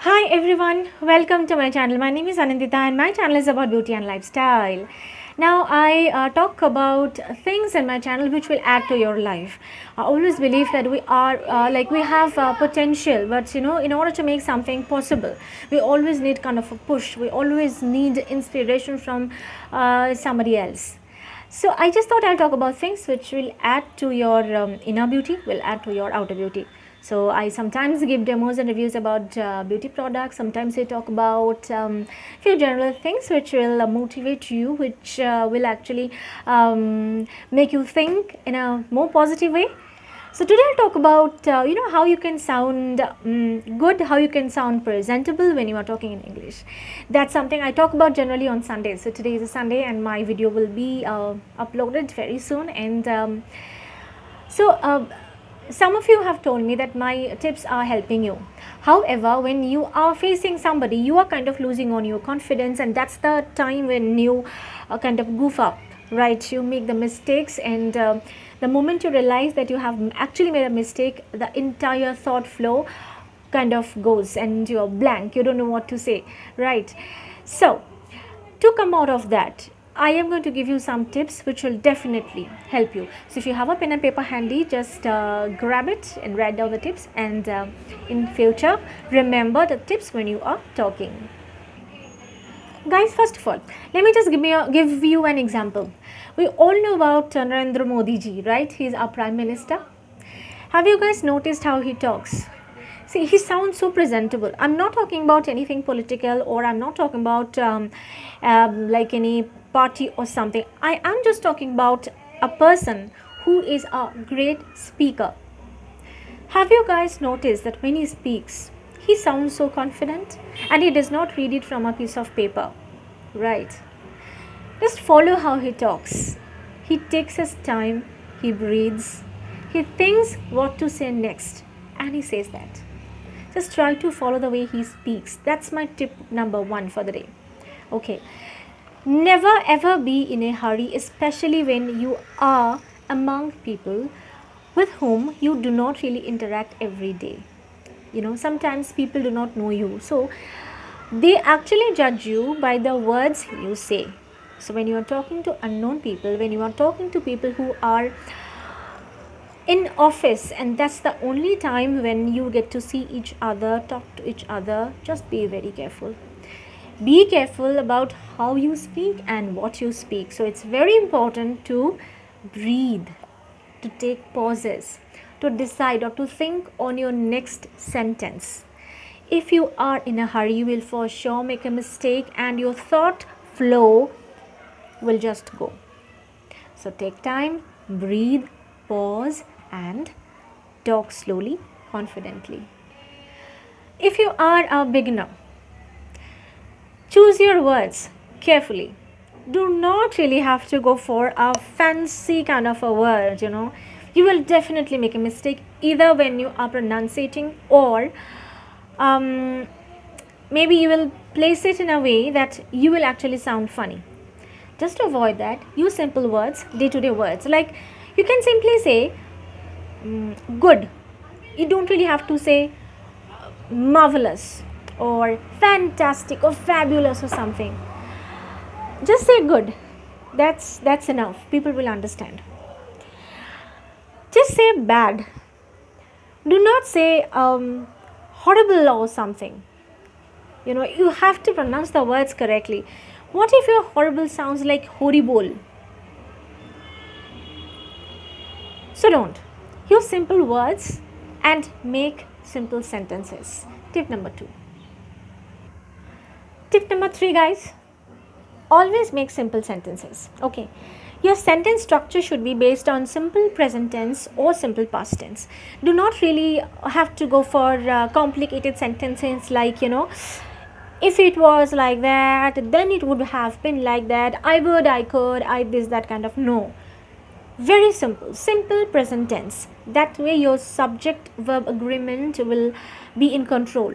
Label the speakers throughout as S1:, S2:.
S1: Hi everyone, welcome to my channel. My name is Anandita and my channel is about beauty and lifestyle. Now I talk about things in my channel which will add to your life. I always believe that we are we have potential, but in order to make something possible, we always need kind of a push. We always need inspiration from somebody else. So I just thought I'll talk about things which will add to your inner beauty, will add to your outer beauty. So I sometimes give demos and reviews about beauty products. Sometimes I talk about few general things which will motivate you, which will actually make you think in a more positive way. So today I'll talk about how you can sound good, how you can sound presentable when you are talking in English. That's something I talk about generally on Sundays. So today is a Sunday and my video will be uploaded very soon. And so some of you have told me that my tips are helping you. However, when you are facing somebody, you are kind of losing on your confidence, and that's the time when you kind of goof up, right? You make the mistakes, and the moment you realize that you have actually made a mistake, the entire thought flow kind of goes and you're blank. You don't know what to say, right? So to come out of that, I am going to give you some tips which will definitely help you. So if you have a pen and paper handy, just grab it and write down the tips, and in future remember the tips when you are talking. Guys, first of all, let me just give you an example. We all know about Narendra Modi ji, right? He's our prime minister. Have you guys noticed how he talks? See, he sounds so presentable. I'm not talking about anything political, or I'm not talking about like any party or something. I am just talking about a person who is a great speaker. Have you guys noticed that when he speaks, he sounds so confident and he does not read it from a piece of paper, right? Just follow how he talks. He takes his time, he breathes, he thinks what to say next, and he says that. Just try to follow the way he speaks. That's my tip number one for the day. Okay. Never ever be in a hurry, especially when you are among people with whom you do not really interact every day. Sometimes people do not know you. So they actually judge you by the words you say. So when you are talking to unknown people, when you are talking to people who are in office, and that's the only time when you get to see each other, talk to each other, just be very careful. Be careful about how you speak and what you speak. So it's very important to breathe, to take pauses, to decide or to think on your next sentence. If you are in a hurry, you will for sure make a mistake and your thought flow will just go. So take time, breathe, pause, and talk slowly, confidently. If you are a beginner, choose your words carefully. Do not really have to go for a fancy kind of a word, You will definitely make a mistake either when you are pronunciating, or maybe you will place it in a way that you will actually sound funny. Just to avoid that, use simple words, day-to-day words. Like you can simply say good. You don't really have to say marvelous or fantastic or fabulous or something. Just say good. That's enough. People will understand. Just say bad. Do not say horrible or something. You have to pronounce the words correctly. What if your horrible sounds like horrible? So don't. Use simple words and make simple sentences. Tip number 2. Tip number 3, guys. Always make simple sentences. Okay. Your sentence structure should be based on simple present tense or simple past tense. Do not really have to go for complicated sentences like, if it was like that, then it would have been like that. I would, I could, I this, that kind of. No. Very simple present tense. That way your subject verb agreement will be in control.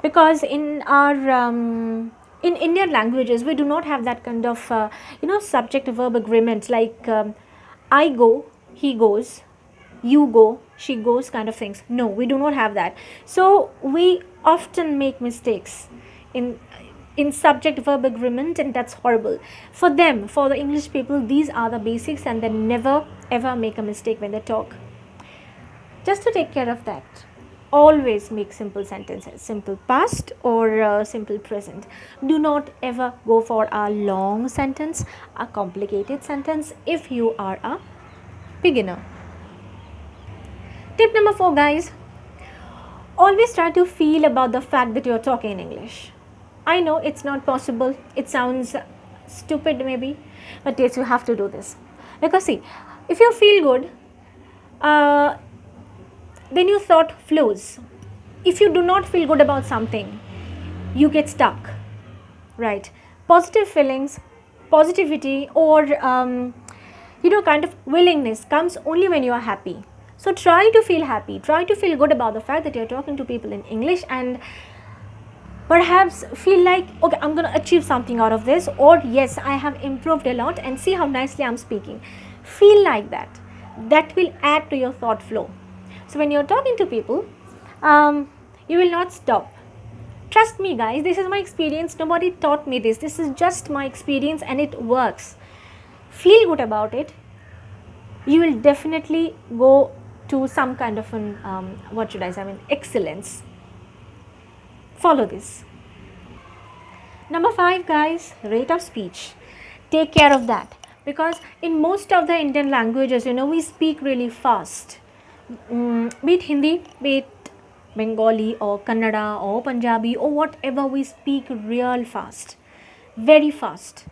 S1: Because in our in Indian languages, we do not have that kind of subject verb agreement like I go, he goes, you go, she goes kind of things. No, we do not have that. So we often make mistakes in subject verb agreement, and that's horrible for them. For the English people, these are the basics, and they never ever make a mistake when they talk. Just to take care of that, always make simple sentences, simple past or simple present. Do not ever go for a long sentence, a complicated sentence if you are a beginner. Tip number 4, guys, always try to feel about the fact that you're talking in English. I know it's not possible, it sounds stupid maybe, but yes, you have to do this. Because see, if you feel good, then your thought flows. If you do not feel good about something, you get stuck, right? Positive feelings, positivity, or kind of willingness comes only when you are happy. So try to feel happy, try to feel good about the fact that you're talking to people in English, and perhaps feel like, okay, I'm going to achieve something out of this, or yes, I have improved a lot, and see how nicely I'm speaking. Feel like that. That will add to your thought flow. So when you're talking to people, you will not stop. Trust me, guys, this is my experience. Nobody taught me this. This is just my experience, and it works. Feel good about it. You will definitely go to some kind of an excellence. Follow this. Number 5, guys, rate of speech. Take care of that, because in most of the Indian languages, we speak really fast. Be it Hindi, be it Bengali or Kannada or Punjabi or whatever, we speak real fast, very fast.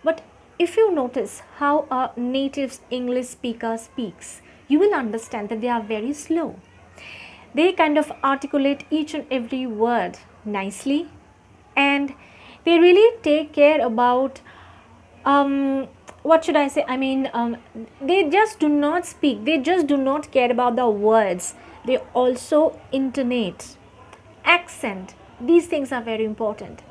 S1: But if you notice how a native English speaker speaks, you will understand that they are very slow. They kind of articulate each and every word nicely, and they really take care about they just do not speak, they just do not care about the words, they also intonate, accent. These things are very important.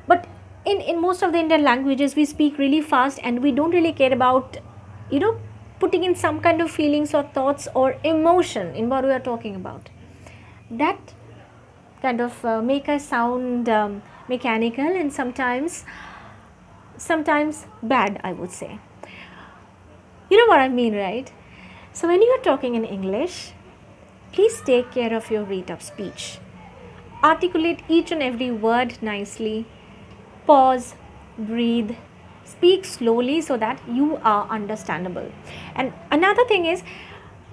S1: But in most of the Indian languages, we speak really fast, and we don't really care about putting in some kind of feelings or thoughts or emotion in what we are talking about. That kind of make us sound mechanical, and sometimes bad, I would say. You know what I mean, right? So when you are talking in English, please take care of your rate of speech. Articulate each and every word nicely. Pause, breathe, speak slowly so that you are understandable. And another thing is,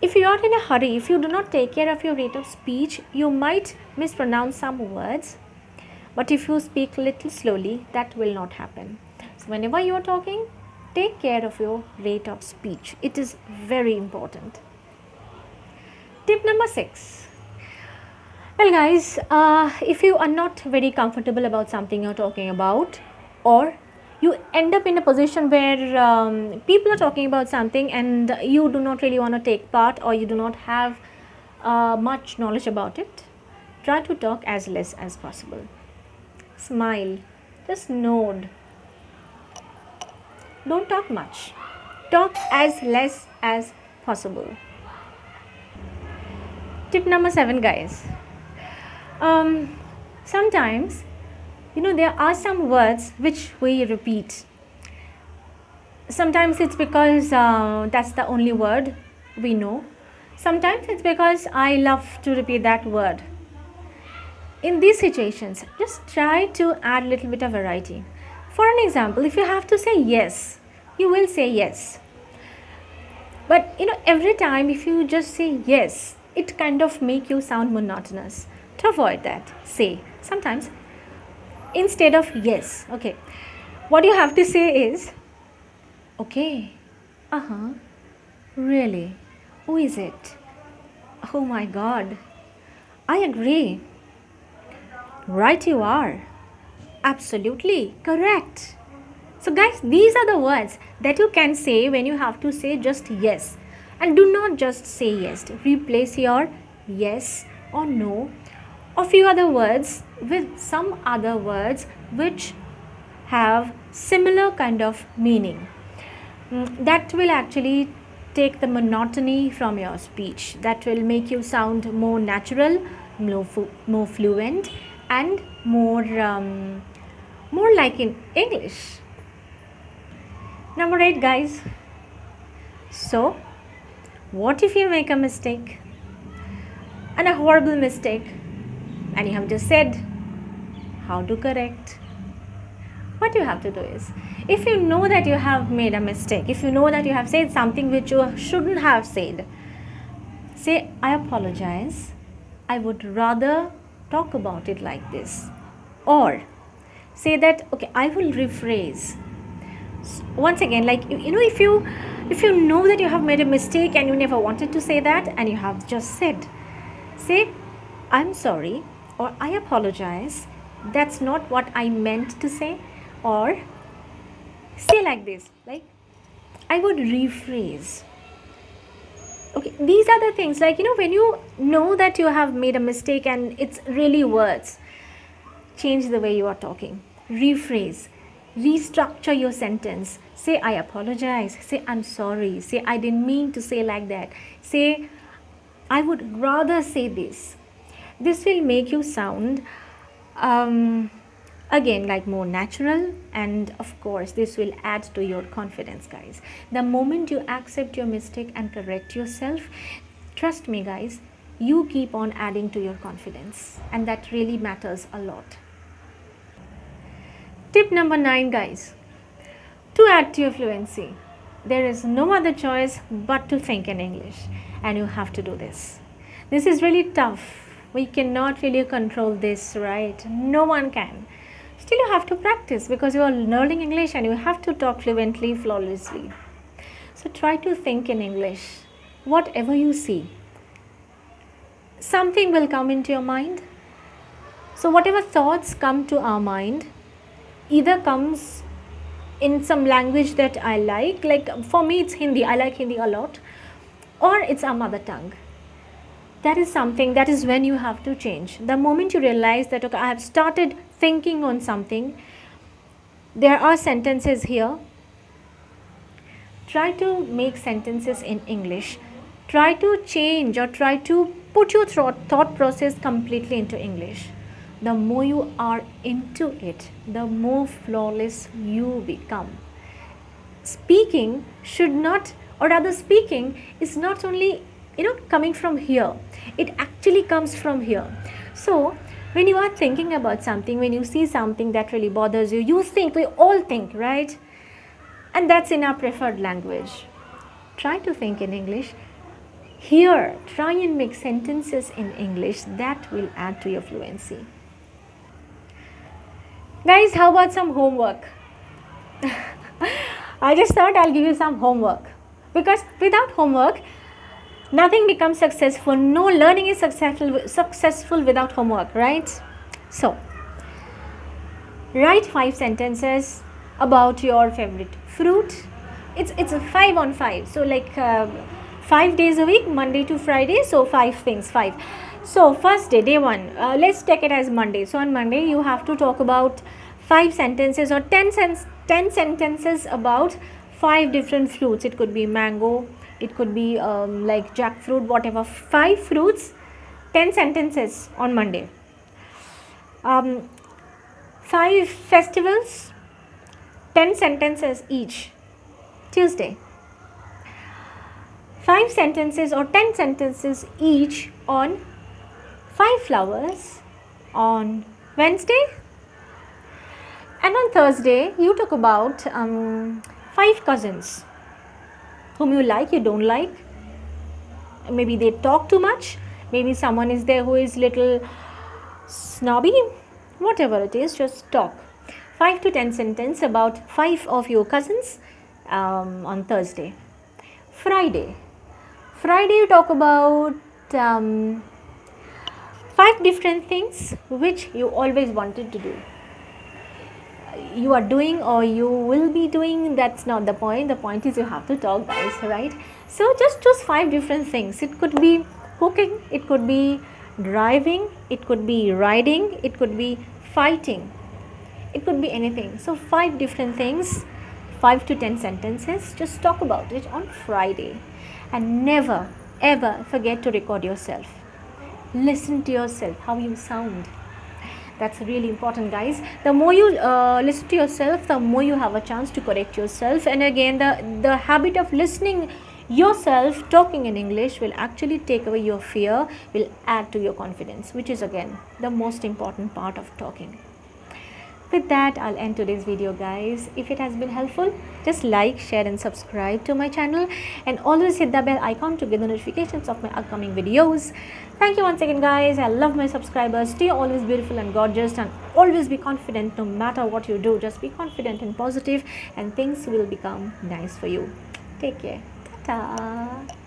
S1: if you are in a hurry, if you do not take care of your rate of speech, you might mispronounce some words. But if you speak little slowly, that will not happen. So whenever you are talking, take care of your rate of speech. It is very important. Tip number 6. Well, guys, if you are not very comfortable about something you're talking about, or you end up in a position where people are talking about something and you do not really want to take part, or you do not have much knowledge about it, try to talk as less as possible. Smile, just nod. Don't talk much. Talk as less as possible. Tip number 7, guys. Sometimes, there are some words which we repeat. Sometimes it's because that's the only word we know. Sometimes it's because I love to repeat that word. In these situations, just try to add a little bit of variety. For an example, if you have to say yes, you will say yes. But every time if you just say yes, it kind of make you sound monotonous. To avoid that, say sometimes instead of yes, okay, what you have to say is, okay, really, who is it? Oh my God, I agree. Right, you are. Absolutely correct. So guys, these are the words that you can say when you have to say just yes. And do not just say yes. Replace your yes or no or few other words with some other words which have similar kind of meaning. That will actually take the monotony from your speech. That will make you sound more natural, more fluent, and more like in English. Number 8, guys. So, what if you make a mistake? And a horrible mistake, and you have just said how to correct. What you have to do is, if you know that you have made a mistake, if you know that you have said something which you shouldn't have said, say, I apologize, I would rather talk about it like this. Or say that, okay, I will rephrase. Once again, like, if you know that you have made a mistake and you never wanted to say that, and you have just said, say, I'm sorry, or I apologize, that's not what I meant to say. Or say like this, like, I would rephrase. Okay, these are the things, like, when you know that you have made a mistake and it's really words, change the way you are talking, rephrase, restructure your sentence. Say, I apologize, say, I'm sorry, say, I didn't mean to say like that, say, I would rather say this. This will make you sound again like more natural, and of course this will add to your confidence, guys. The moment you accept your mistake and correct yourself, trust me, guys, you keep on adding to your confidence, and that really matters a lot. Tip number 9, guys. To add to your fluency, there is no other choice but to think in English, and you have to do this. This is really tough. We cannot really control this, right? No one can. Still, you have to practice because you are learning English and you have to talk fluently, flawlessly. So try to think in English. Whatever you see, something will come into your mind. So whatever thoughts come to our mind, either comes in some language that I like for me it's Hindi, I like Hindi a lot, or it's our mother tongue. That is something, that is when you have to change. The moment you realize that, okay, I have started thinking on something, there are sentences here, try to make sentences in English. Try to change or try to put your thought process completely into English. The more you are into it, the more flawless you become. Speaking should not, or rather speaking is not only coming from here, it actually comes from here. So when you are thinking about something, when you see something that really bothers you, you think, we all think, right? And that's in our preferred language. Try to think in English. Here, try and make sentences in English. That will add to your fluency. Guys, how about some homework? I just thought I'll give you some homework, because without homework, nothing becomes successful. No learning is successful without homework, right? So, write 5 sentences about your favorite fruit. It's a 5 on 5. So like 5 days a week, Monday to Friday. So 5 things, 5. So first day, day 1. Let's take it as Monday. So on Monday, you have to talk about 5 sentences or 10 sentences about 5 different fruits. It could be mango. It could be like jackfruit, whatever. 5 fruits, 10 sentences on Monday. 5 festivals, 10 sentences each. Tuesday. 5 sentences or 10 sentences each on 5 flowers on Wednesday. And on Thursday, you talk about 5 cousins whom you like, you don't like. Maybe they talk too much. Maybe someone is there who is little snobby. Whatever it is, just talk. 5 to 10 sentences about 5 of your cousins on Thursday. Friday, you talk about 5 different things which you always wanted to do. You are doing or you will be doing, that's not the point. The point is you have to talk, guys, right? So just choose 5 different things. It could be cooking, it could be driving, it could be riding, it could be fighting, it could be anything. So 5 different things, 5 to 10 sentences. Just talk about it on Friday. And never ever forget to record yourself. Listen to yourself, how you sound. That's really important, guys. The more you listen to yourself, the more you have a chance to correct yourself. And again, the habit of listening yourself talking in English will actually take away your fear, will add to your confidence, which is again the most important part of talking. With that, I'll end today's video, guys. If it has been helpful, just like, share and subscribe to my channel, and always hit the bell icon to get the notifications of my upcoming videos. Thank you once again, guys. I love my subscribers. Stay always beautiful and gorgeous, and always be confident no matter what you do. Just be confident and positive, and things will become nice for you. Take care. Ta-ta.